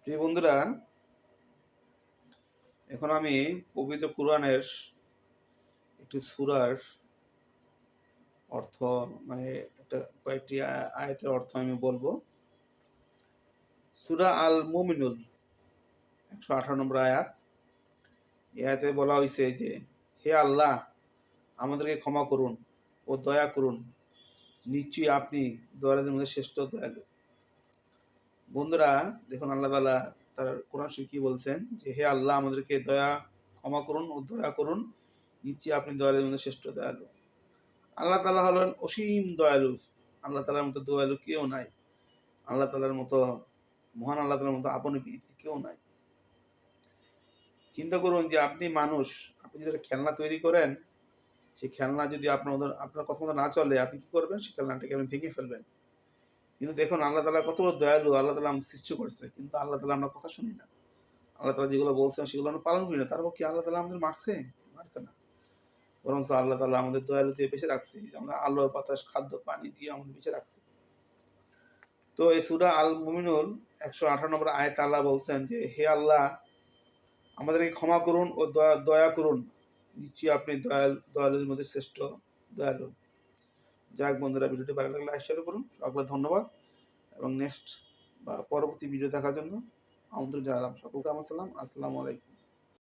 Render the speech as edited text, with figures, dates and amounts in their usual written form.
প্রিয় বন্ধুরা, এখন আমি পবিত্র কুরআনের একটি সূরার অর্থ মানে একটা কয়েকটি আয়াতের অর্থ আমি বলবো। সূরা আল মুমিনুন ১১৮ নম্বর আয়াত। এই আয়াতে বলা হয়েছে যে, হে আল্লাহ, আমাদেরকে ক্ষমা করুন ও দয়া করুন, নিশ্চয়ই আপনি দয়ালুদের মধ্যে শ্রেষ্ঠ দয়ালু। বন্ধুরা দেখুন, আল্লাহ তাআলা তার কোরআন শরীফে কি বলছেন যে, হে আল্লাহ, আমাদেরকে ক্ষমা করুন ও দয়া করুন, নিশ্চয়ই আপনি দয়ালুদের মধ্যে শ্রেষ্ঠ দয়ালু। আল্লাহ তাআলা হলেন অসীম দয়ালু। আল্লাহ তাআলার মতো দয়ালু কেউ নাই। আল্লাহ তাআলার মতো মহান আল্লাহ তাআলার মতো আপনি প্রীতি কেউ নাই। চিন্তা করুন যে আপনি মানুষ, আপনি যদি একটা খেলনা তৈরি করেন, সেই খেলনা যদি আপনার কথা মতো না চলে, আপনি কি করবেন? সেই খেলনাটাকে আপনি ভেঙে ফেলবেন। কিন্তু দেখুন আল্লাহ তাআলা কত বড় দয়ালু, আল্লাহ তাআলা আমাদের সৃষ্টি করছে। কিন্তু আল্লাহ তাআলা আমরা কথা শুনি না। আল্লাহ তাআলা যেগুলো বলছেন সেগুলো আমরা পালন করি না। তারপর কি আল্লাহ তাআলা আমাদের মারছে? মারছে না। বরঞ্চ আল্লাহ তাআলা আমাদের দয়ালু দিয়ে বেঁচে রাখছে। আমরা আলো, বাতাস, খাদ্য, পানি দিয়ে আমাদের বেঁচে রাখছে। তো এই সূরা আল মুমিনুন ১১৮ নম্বর আয়াতে আল্লাহ বলছেন যে, হে আল্লাহ, আমাদেরকে ক্ষমা করুন ও দয়া করুন, নিশ্চয়ই আপনি দয়ালুদের মধ্যে শ্রেষ্ঠ দয়ালু। যাক বন্ধুরা, ভিডিওটি ভালো লাগলে লাইক শেয়ার করুন। সকলকে ধন্যবাদ এবং নেক্সট বা পরবর্তী ভিডিও দেখার জন্য আমন্ত্রণ জানালাম। সকলকে আমার সালাম। আসসালামু আলাইকুম।